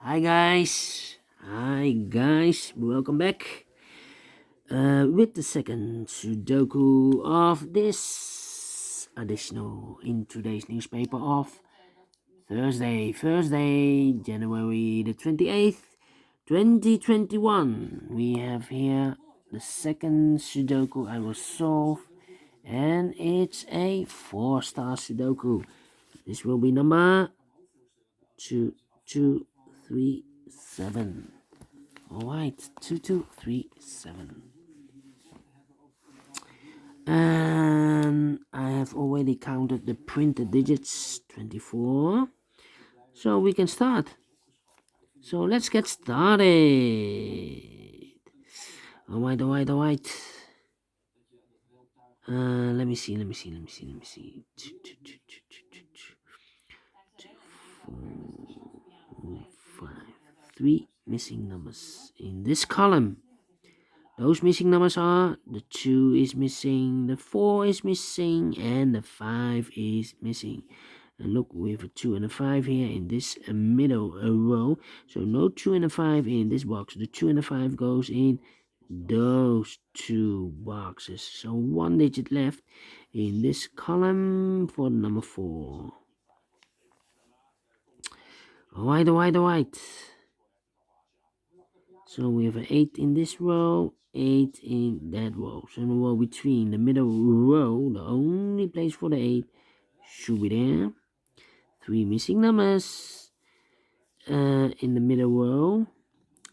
Hi guys, welcome back with the second Sudoku of this additional in today's newspaper of Thursday, January the 28th, 2021. We have here the second Sudoku I will solve, and it's a 4-star Sudoku. This will be number 2237. Alright, 2237. And I have already counted the printed digits, 24. So we can start. So let's get started. Alright. Let me see. 4, 5, 3 missing numbers in this column. Those missing numbers are the 2 is missing, the 4 is missing, and the 5 is missing. And look, we have a 2 and a 5 here in this middle row. So no 2 and a 5 in this box. The 2 and a 5 goes in those two boxes. So one digit left in this column for number 4. Alright. So we have an 8 in this row, 8 in that row. So in the row between the middle row, the only place for the 8 should be there. 3 missing numbers in the middle row.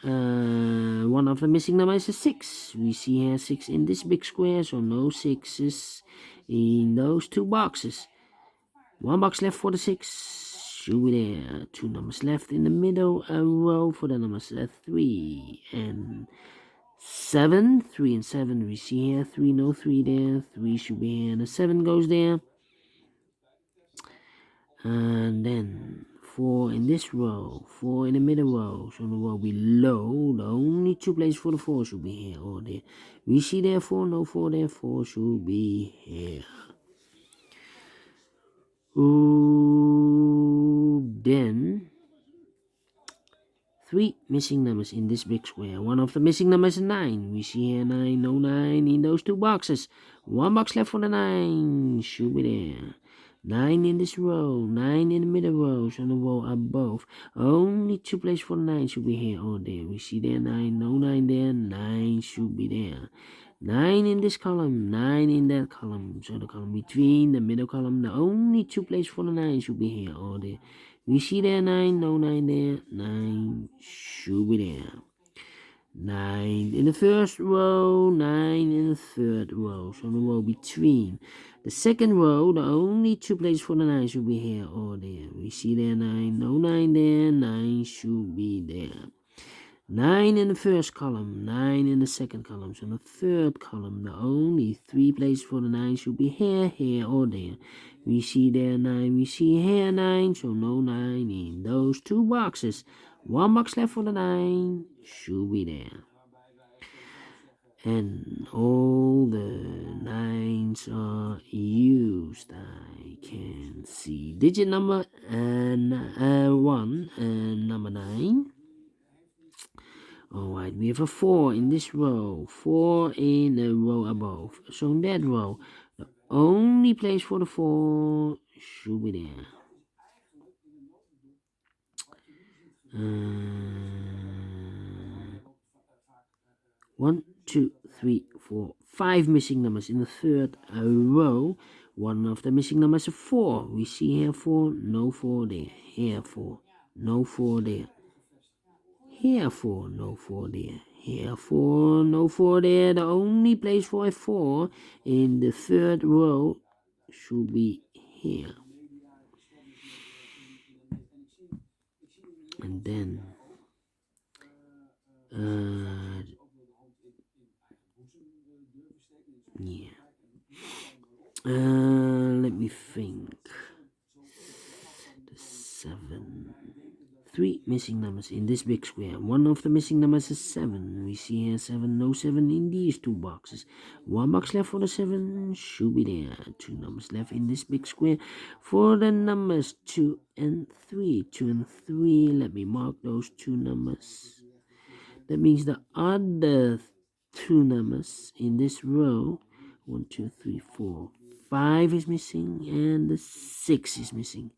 One of the missing numbers is a 6. We see here 6 in this big square, so no 6s in those two boxes. One box left for the 6. Should be there. 2 numbers left in the middle row for the numbers 3 and 7. 3 and 7 we see here. 3, no 3 there. 3 should be here and the 7 goes there. And then 4 in this row. 4 in the middle row. So the row below, the only two places for the 4 should be here or there. We see there 4, no 4 there. 4 should be here. Then 3 missing numbers in this big square. One of the missing numbers is 9. We see here 9, no 9 in those two boxes. One box left for the 9. Should be there. 9 in this row. 9 in the middle row. So the row above. Only two places for the 9 should be here or there. We see there 9, no 9 there. 9 should be there. 9 in this column, 9 in that column. So the column between the middle column, the only two places for the 9 should be here or there. We see there 9, no 9 there. 9 should be there. 9 in the first row, 9 in the third row. So the row between the second row, the only two places for the 9 should be here or there. We see there 9, no 9 there. 9 should be there. 9 in the first column, 9 in the second column. So in the third column, the only 3 places for the 9 should be here, or there. We see there 9, we see here 9, so no 9 in those two boxes. One box left for the 9 should be there. And all the 9s are used. I can see digit number 1 and number 9. Alright, we have a 4 in this row, 4 in the row above. So in that row, the only place for the 4 should be there. 1, 2, 3, 4, 5 missing numbers in the third row. One of the missing numbers is 4. We see here 4, no 4 there. Here 4, no 4 there. Here 4, no 4 there. Here 4, no 4 there. The only place for a 4 in the third row should be here. And then let me think. The 7, three missing numbers in this big square. One of the missing numbers is 7. We see here 7, no 7 in these two boxes. One box left for the 7, should be there. Two numbers left in this big square for the numbers 2 and 3. 2 and 3, let me mark those two numbers. That means the other two numbers in this row, 1, 2, 3, 4, 5 is missing, and the 6 is missing.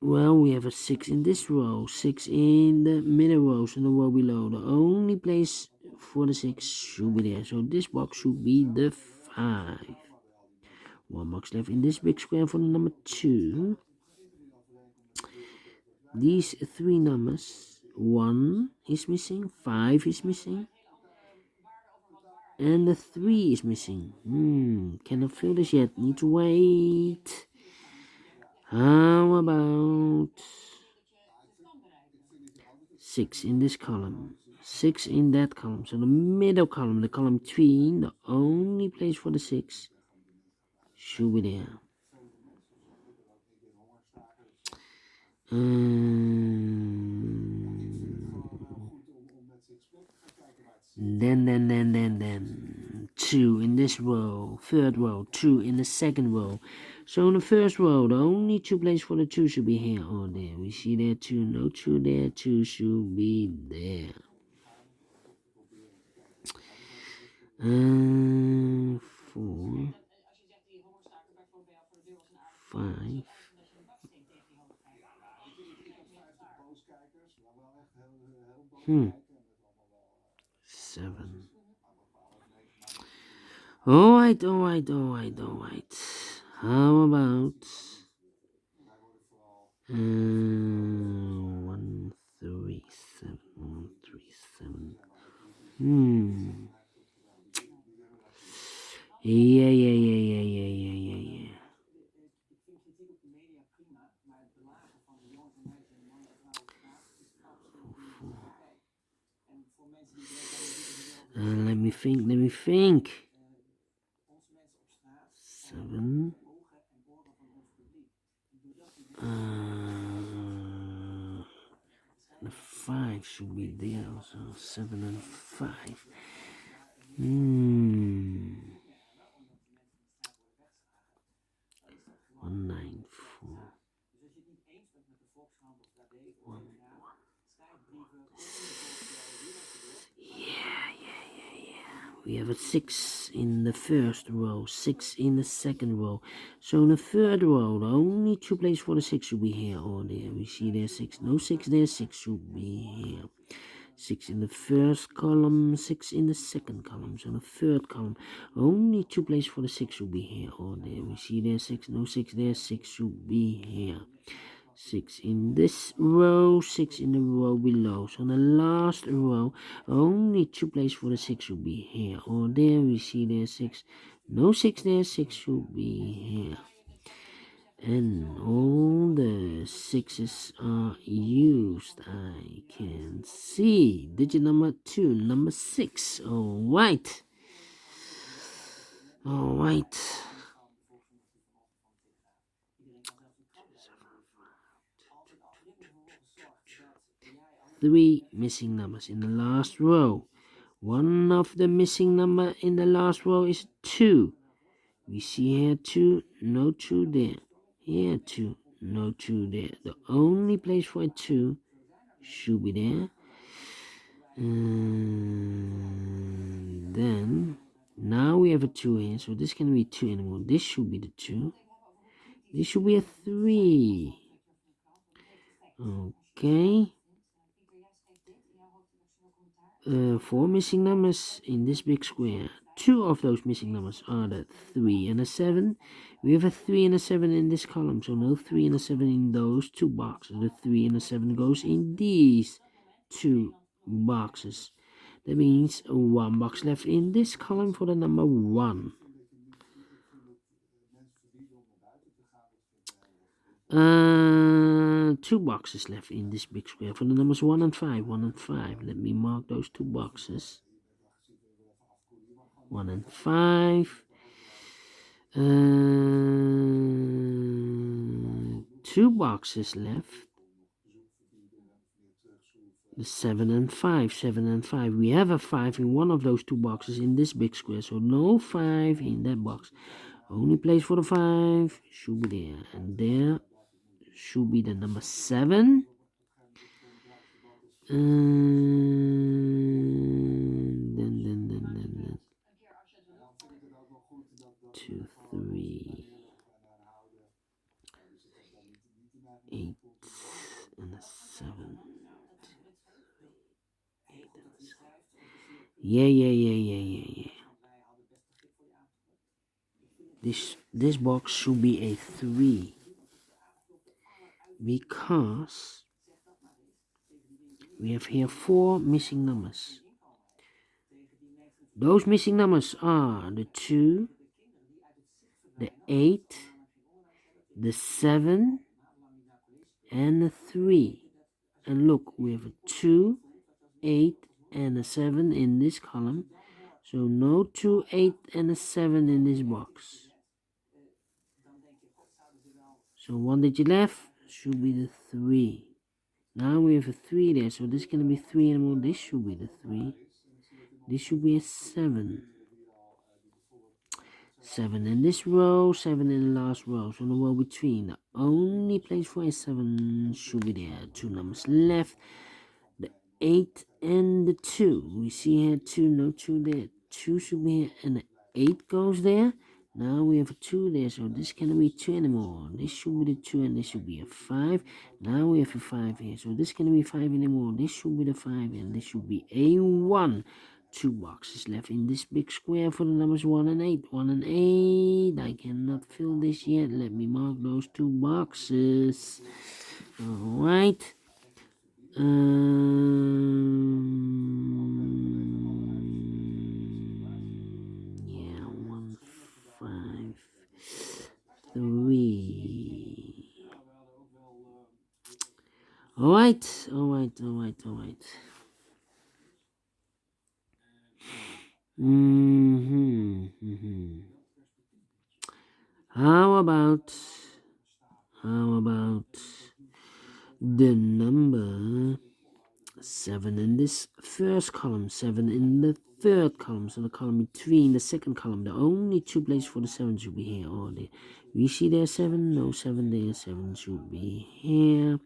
Well, we have a 6 in this row, 6 in the middle row, so the row below. The only place for the 6 should be there. So this box should be the 5. One box left in this big square for the number 2. These three numbers, 1 is missing, 5 is missing, and the 3 is missing. Cannot fill this yet. Need to wait. How about 6 in this column, 6 in that column? So the middle column, the column between, the only place for the 6 should be there. Then 2 in this row, third row, 2 in the second row. So in the first row, the only two places for the 2 should be here or there. We see there 2, no 2 there, 2 should be there. 4, 5. 7. Alright. How about 137, 137. Yeah. Let me think. 7. The 5 should be there also. 7 and 5. 194. 1. Yeah. We have a 6 in the first row, 6 in the second row. So in the third row, the only two places for the 6 should be here or there. We see there 6, no 6 there, 6 should be here. 6 in the first column, 6 in the second column. So in the third column, only two places for the 6 should be here or there. We see there 6, no 6 there, 6 should be here. 6 in this row, 6 in the row below. So in the last row, only two places for the 6 should be here or there. We see there 6, no 6 there, 6 should be here. And all the 6's are used. I can see digit number 2, number 6. Alright. 3 missing numbers in the last row. One of the missing number in the last row is 2. We see here 2, no 2 there. Here 2, no 2 there. The only place for a 2 should be there. And then now we have a 2 here, so this can be 2 anymore. This should be the 2. This should be a 3. Okay. 4 missing numbers in this big square. 2 of those missing numbers are the 3 and a 7. We have a 3 and a 7 in this column, so no 3 and a 7 in those two boxes. The 3 and a 7 goes in these two boxes. That means 1 box left in this column for the number 1. 2 boxes left in this big square for the numbers 1 and 5. 1 and 5. Let me mark those 2 boxes. 1 and 5. 2 boxes left. The 7 and 5, 7 and 5. We have a 5 in one of those 2 boxes in this big square, so no 5 in that box. Only place for the 5 should be there, and there should be the number 7. Then 2, 3, 8, and a 7. Yeah. This box should be a 3 because we have here 4 missing numbers. Those missing numbers are the 2, the 8, the 7, and the 3. And look, we have a 2, 8, and a 7 in this column. So no 2, 8, and a 7 in this box. So 1 digit left should be the 3. Now we have a 3 there, so this is going to be 3 and more. This should be the 3. This should be a 7. 7 in this row, 7 in the last row. So in the row between, the only place for a 7 should be there. 2 numbers left. The 8 and the 2. We see here 2, no 2 there. 2 should be here, and the 8 goes there. Now we have a 2 there, so this cannot be 2 anymore. This should be the 2, and this should be a 5. Now we have a 5 here, so this cannot be 5 anymore. This should be the 5, and this should be a 1. 2 boxes left in this big square for the numbers 1 and 8. 1 and 8. I cannot fill this yet. Let me mark those 2 boxes. Alright. Yeah, 1, 5, 3. Alright. How about the number 7 in this first column, 7 in the third column, so the column between the second column. The only 2 places for the 7 should be here or there. We see there 7, no 7 there, 7 should be here.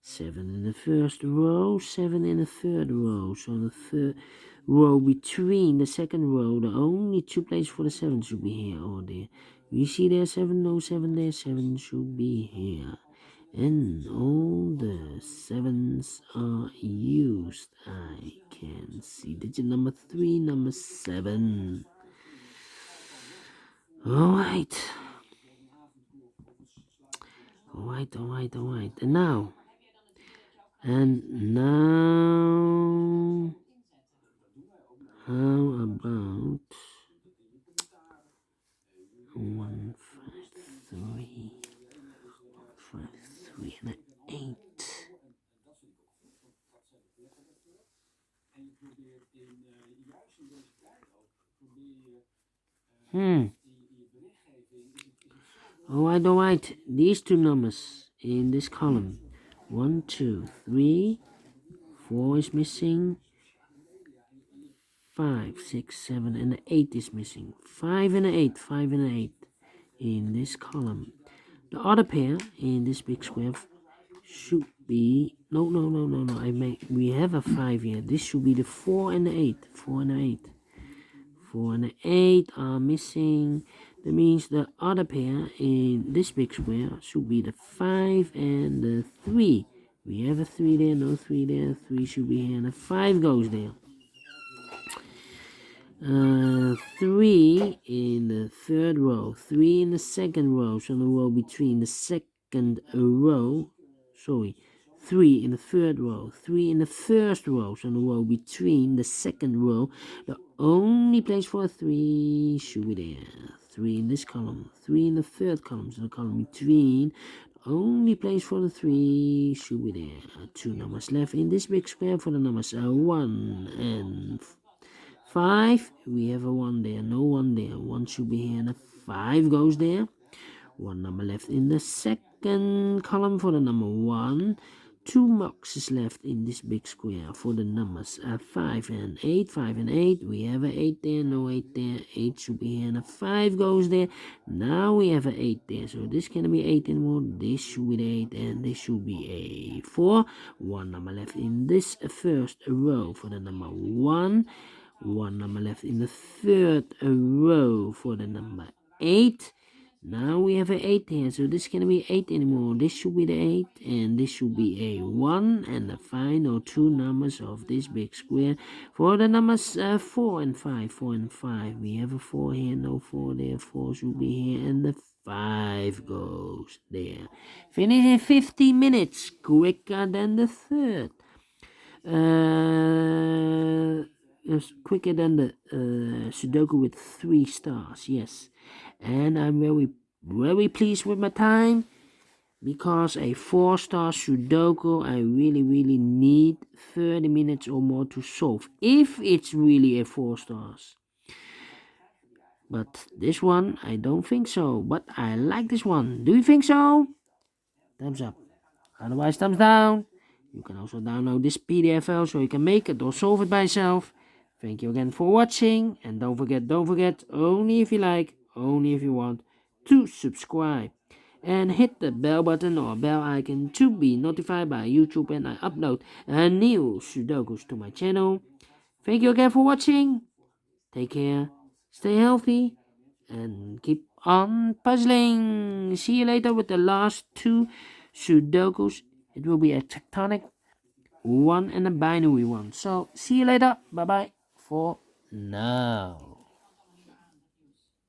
7 in the first row, 7 in the third row. So the third row between the second row, the only 2 places for the 7 should be here or there. We see there 7, no 7 there, 7 should be here. And all the 7s are used. I can see digit number 3, number 7. Alright. And now, how about 1, 5, 3, 5, 3, and 8. Alright. These 2 numbers in this column. 1, 2, 3, 4 is missing. 5, 6, 7, and the 8 is missing. 5 and 8, 5 and 8 in this column. The other pair in this big square should be we have a 5 here. This should be the 4 and the 8. 4 and 8. 4 and 8 are missing. That means the other pair in this big square should be the 5 and the 3. We have a 3 there, no 3 there. 3 should be here, and the 5 goes there. 3 in the third row, 3 in the second row, so the row between the second row, 3 in the third row, 3 in the first row, so the row between the second row. The only place for a 3 should be there. 3 in this column, 3 in the third column, so the column between. The only place for the 3 should be there. 2 numbers left in this big square for the numbers 1 and 5. We have a 1 there, no 1 there. 1 should be here, and a 5 goes there. 1 number left in the second column for the number 1. 2 boxes left in this big square for the numbers 5 and 8. 5 and 8. We have a 8 there, no 8 there. 8 should be here, and a 5 goes there. Now we have a 8 there, so this can be 8 anymore. This should be the 8, and this should be a 4. 1 number left in this first row for the number 1. 1 number left in the third row for the number 8. Now we have an 8 here, so this can't be 8 anymore. This should be the 8, and this should be a 1, and the final two numbers of this big square for the numbers 4 and 5. 4 and 5. We have a 4 here, no 4 there. 4 should be here, and the 5 goes there. Finish in 50 minutes, quicker than the third. It's quicker than the Sudoku with 3 stars, yes. And I'm very pleased with my time, because a 4-star Sudoku I really need 30 minutes or more to solve, if it's really a 4 stars. But this one I don't think so, but I like this one. Do you think so? Thumbs up. Otherwise, thumbs down. You can also download this PDF file so you can make it or solve it by yourself. Thank you again for watching, and don't forget, only if you like, only if you want, to subscribe and hit the bell button or bell icon to be notified by YouTube when I upload new Sudokus to my channel. Thank you again for watching. Take care, stay healthy, and keep on puzzling. See you later with the last 2 Sudokus. It will be a tectonic one and a binary one. So see you later. Bye bye for now.